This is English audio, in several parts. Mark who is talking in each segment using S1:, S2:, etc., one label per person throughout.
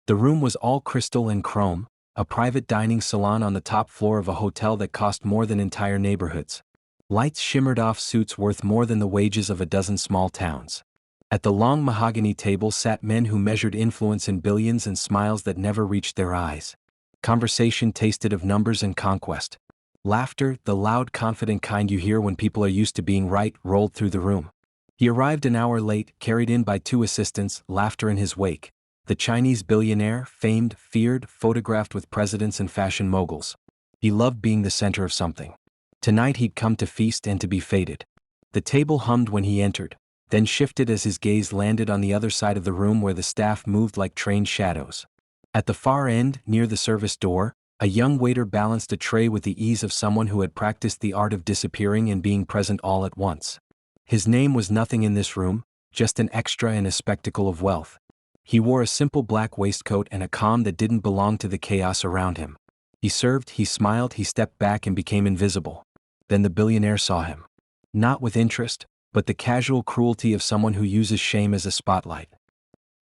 S1: The room was all crystal and chrome, a private dining salon on the top floor of a hotel that cost more than entire neighborhoods. Lights shimmered off suits worth more than the wages of a dozen small towns. At the long mahogany table sat men who measured influence in billions and smiles that never reached their eyes. Conversation tasted of numbers and conquest. Laughter, the loud, confident kind you hear when people are used to being right, rolled through the room. He arrived an hour late, carried in by 2 assistants, laughter in his wake. The Chinese billionaire, famed, feared, photographed with presidents and fashion moguls. He loved being the center of something. Tonight he'd come to feast and to be fated. The table hummed when he entered, then shifted as his gaze landed on the other side of the room where the staff moved like trained shadows. At the far end, near the service door, a young waiter balanced a tray with the ease of someone who had practiced the art of disappearing and being present all at once. His name was nothing in this room, just an extra in a spectacle of wealth. He wore a simple black waistcoat and a calm that didn't belong to the chaos around him. He served, he smiled, he stepped back and became invisible. Then the billionaire saw him. Not with interest, but the casual cruelty of someone who uses shame as a spotlight.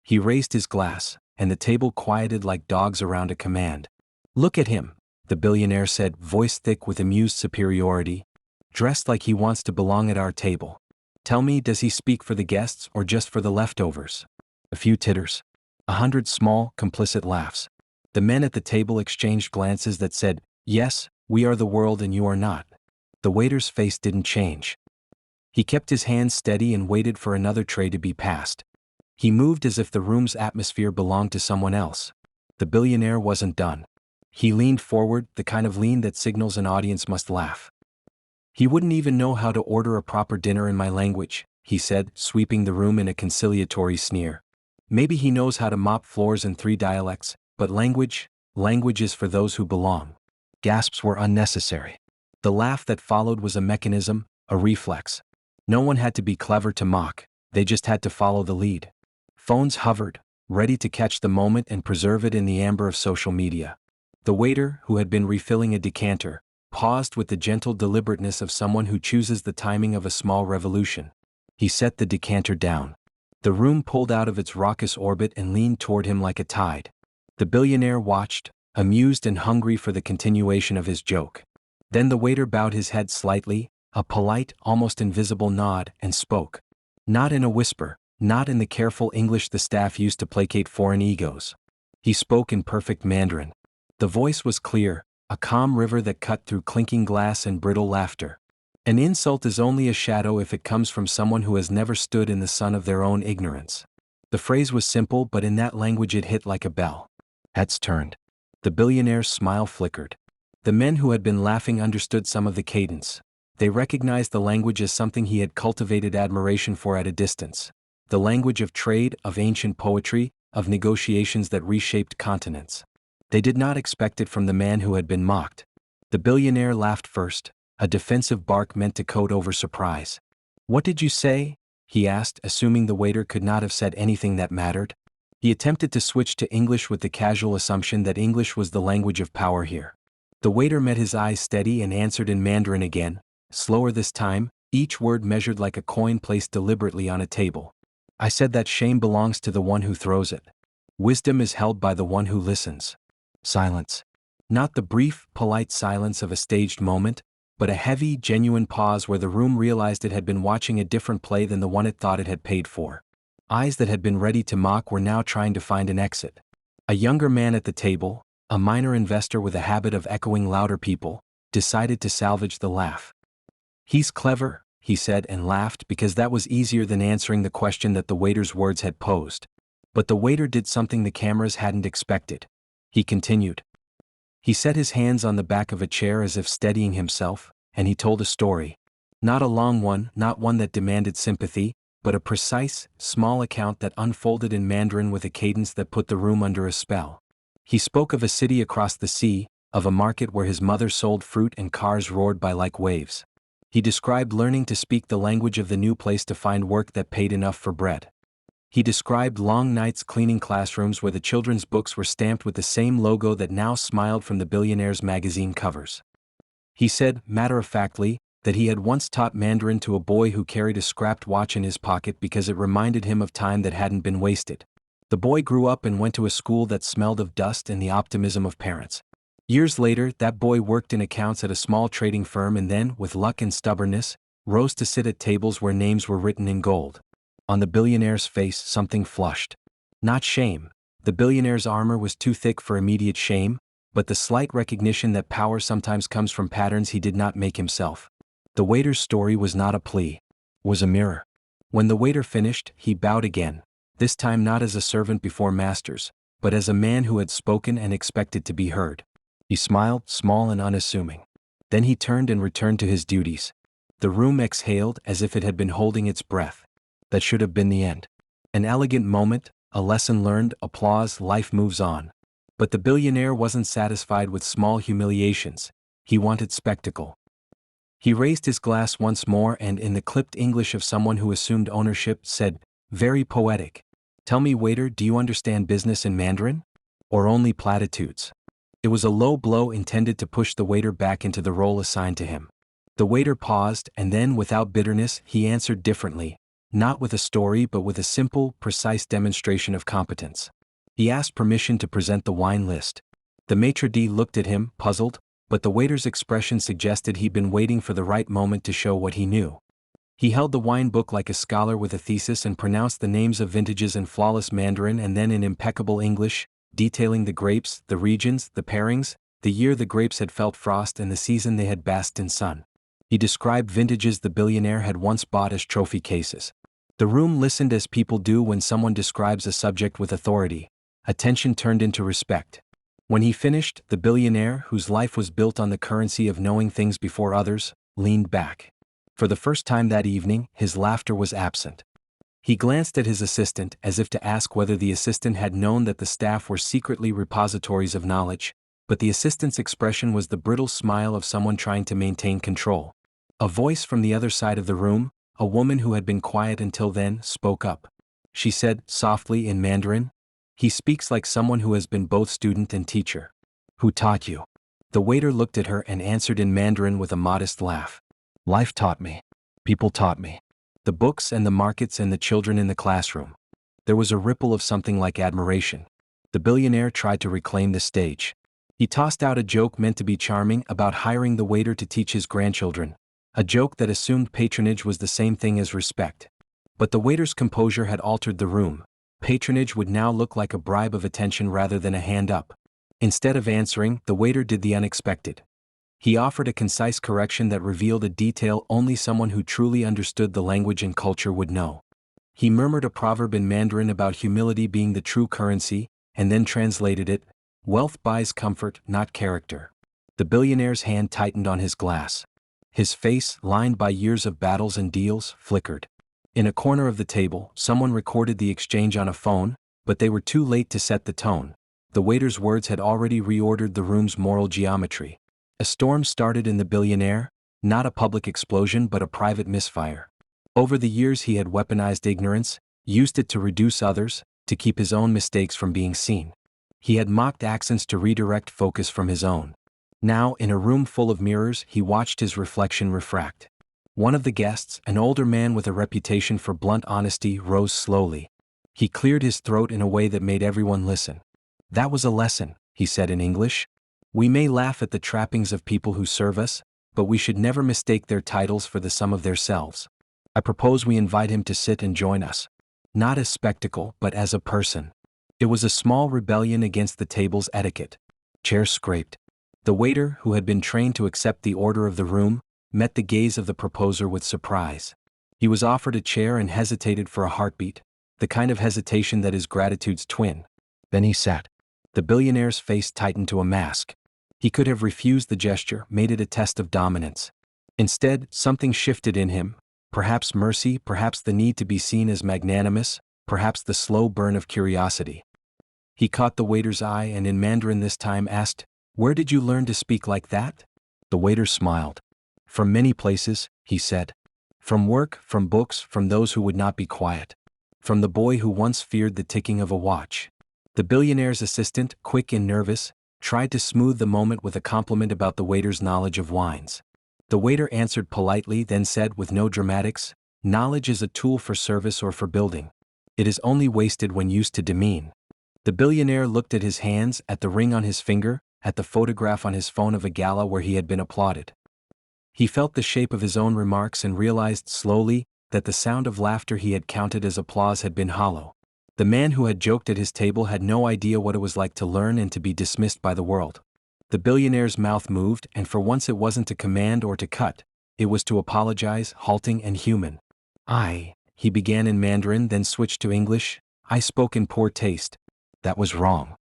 S1: He raised his glass, and the table quieted like dogs around a command. "Look at him," the billionaire said, voice thick with amused superiority. "Dressed like he wants to belong at our table. Tell me, does he speak for the guests or just for the leftovers?" A few titters. 100 small, complicit laughs. The men at the table exchanged glances that said, "Yes, we are the world and you are not." The waiter's face didn't change. He kept his hands steady and waited for another tray to be passed. He moved as if the room's atmosphere belonged to someone else. The billionaire wasn't done. He leaned forward, the kind of lean that signals an audience must laugh. "He wouldn't even know how to order a proper dinner in my language," he said, sweeping the room in a conciliatory sneer. "Maybe he knows how to mop floors in 3 dialects, but language is for those who belong." Gasps were unnecessary. The laugh that followed was a mechanism, a reflex. No one had to be clever to mock, they just had to follow the lead. Phones hovered, ready to catch the moment and preserve it in the amber of social media. The waiter, who had been refilling a decanter, paused with the gentle deliberateness of someone who chooses the timing of a small revolution. He set the decanter down. The room pulled out of its raucous orbit and leaned toward him like a tide. The billionaire watched, amused and hungry for the continuation of his joke. Then the waiter bowed his head slightly, a polite, almost invisible nod, and spoke. Not in a whisper, not in the careful English the staff used to placate foreign egos. He spoke in perfect Mandarin. The voice was clear, a calm river that cut through clinking glass and brittle laughter. An insult is only a shadow if it comes from someone who has never stood in the sun of their own ignorance. The phrase was simple, but in that language it hit like a bell. Heads turned. The billionaire's smile flickered. The men who had been laughing understood some of the cadence. They recognized the language as something he had cultivated admiration for at a distance. The language of trade, of ancient poetry, of negotiations that reshaped continents. They did not expect it from the man who had been mocked. The billionaire laughed first, a defensive bark meant to coat over surprise. "What did you say?" he asked, assuming the waiter could not have said anything that mattered. He attempted to switch to English with the casual assumption that English was the language of power here. The waiter met his eyes steady and answered in Mandarin again, slower this time, each word measured like a coin placed deliberately on a table. "I said that shame belongs to the one who throws it. Wisdom is held by the one who listens." Silence. Not the brief, polite silence of a staged moment, but a heavy, genuine pause where the room realized it had been watching a different play than the one it thought it had paid for. Eyes that had been ready to mock were now trying to find an exit. A younger man at the table, a minor investor with a habit of echoing louder people, decided to salvage the laugh. "He's clever," he said and laughed because that was easier than answering the question that the waiter's words had posed. But the waiter did something the cameras hadn't expected. He continued. He set his hands on the back of a chair as if steadying himself, and he told a story. Not a long one, not one that demanded sympathy, but a precise, small account that unfolded in Mandarin with a cadence that put the room under a spell. He spoke of a city across the sea, of a market where his mother sold fruit and cars roared by like waves. He described learning to speak the language of the new place to find work that paid enough for bread. He described long nights cleaning classrooms where the children's books were stamped with the same logo that now smiled from the Billionaire's magazine covers. He said, matter-of-factly, that he had once taught Mandarin to a boy who carried a scrapped watch in his pocket because it reminded him of time that hadn't been wasted. The boy grew up and went to a school that smelled of dust and the optimism of parents. Years later, that boy worked in accounts at a small trading firm and then, with luck and stubbornness, rose to sit at tables where names were written in gold. On the billionaire's face, something flushed. Not shame. The billionaire's armor was too thick for immediate shame, but the slight recognition that power sometimes comes from patterns he did not make himself. The waiter's story was not a plea. Was a mirror. When the waiter finished, he bowed again, this time not as a servant before masters, but as a man who had spoken and expected to be heard. He smiled, small and unassuming. Then he turned and returned to his duties. The room exhaled as if it had been holding its breath. That should have been the end. An elegant moment, a lesson learned, applause, life moves on. But the billionaire wasn't satisfied with small humiliations. He wanted spectacle. He raised his glass once more and, in the clipped English of someone who assumed ownership, said, "Very poetic. Tell me, waiter, do you understand business in Mandarin? Or only platitudes?" It was a low blow intended to push the waiter back into the role assigned to him. The waiter paused, and then, without bitterness, he answered differently, not with a story but with a simple, precise demonstration of competence. He asked permission to present the wine list. The maitre d' looked at him, puzzled, but the waiter's expression suggested he'd been waiting for the right moment to show what he knew. He held the wine book like a scholar with a thesis and pronounced the names of vintages in flawless Mandarin and then in impeccable English, detailing the grapes, the regions, the pairings, the year the grapes had felt frost and the season they had basked in sun. He described vintages the billionaire had once bought as trophy cases. The room listened as people do when someone describes a subject with authority. Attention turned into respect. When he finished, the billionaire, whose life was built on the currency of knowing things before others, leaned back. For the first time that evening, his laughter was absent. He glanced at his assistant as if to ask whether the assistant had known that the staff were secretly repositories of knowledge, but the assistant's expression was the brittle smile of someone trying to maintain control. A voice from the other side of the room, a woman who had been quiet until then, spoke up. She said, softly in Mandarin, "He speaks like someone who has been both student and teacher." "Who taught you?" The waiter looked at her and answered in Mandarin with a modest laugh. "Life taught me. People taught me. The books and the markets and the children in the classroom." There was a ripple of something like admiration. The billionaire tried to reclaim the stage. He tossed out a joke meant to be charming about hiring the waiter to teach his grandchildren, a joke that assumed patronage was the same thing as respect. But the waiter's composure had altered the room. Patronage would now look like a bribe of attention rather than a hand up. Instead of answering, the waiter did the unexpected. He offered a concise correction that revealed a detail only someone who truly understood the language and culture would know. He murmured a proverb in Mandarin about humility being the true currency, and then translated it, "Wealth buys comfort, not character." The billionaire's hand tightened on his glass. His face, lined by years of battles and deals, flickered. In a corner of the table, someone recorded the exchange on a phone, but they were too late to set the tone. The waiter's words had already reordered the room's moral geometry. A storm started in the billionaire, not a public explosion but a private misfire. Over the years he had weaponized ignorance, used it to reduce others, to keep his own mistakes from being seen. He had mocked accents to redirect focus from his own. Now, in a room full of mirrors, he watched his reflection refract. One of the guests, an older man with a reputation for blunt honesty, rose slowly. He cleared his throat in a way that made everyone listen. "That was a lesson," he said in English. "We may laugh at the trappings of people who serve us, but we should never mistake their titles for the sum of their selves. I propose we invite him to sit and join us. Not as spectacle, but as a person." It was a small rebellion against the table's etiquette. Chairs scraped. The waiter, who had been trained to accept the order of the room, met the gaze of the proposer with surprise. He was offered a chair and hesitated for a heartbeat, the kind of hesitation that is gratitude's twin. Then he sat. The billionaire's face tightened to a mask. He could have refused the gesture, made it a test of dominance. Instead, something shifted in him, perhaps mercy, perhaps the need to be seen as magnanimous, perhaps the slow burn of curiosity. He caught the waiter's eye and in Mandarin this time asked, "Where did you learn to speak like that?" The waiter smiled. "From many places," he said. "From work, from books, from those who would not be quiet. From the boy who once feared the ticking of a watch." The billionaire's assistant, quick and nervous, tried to smooth the moment with a compliment about the waiter's knowledge of wines. The waiter answered politely, then said with no dramatics, "Knowledge is a tool for service or for building." It is only wasted when used to demean. The billionaire looked at his hands, at the ring on his finger, at the photograph on his phone of a gala where he had been applauded. He felt the shape of his own remarks and realized slowly that the sound of laughter he had counted as applause had been hollow. The man who had joked at his table had no idea what it was like to learn and to be dismissed by the world. The billionaire's mouth moved, and for once it wasn't to command or to cut, it was to apologize, halting and human. He began in Mandarin, then switched to English. I spoke in poor taste. That was wrong.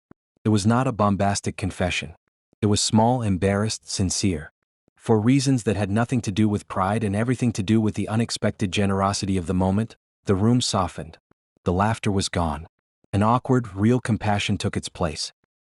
S1: It was not a bombastic confession. It was small, embarrassed, sincere. For reasons that had nothing to do with pride and everything to do with the unexpected generosity of the moment, the room softened. The laughter was gone. An awkward, real compassion took its place.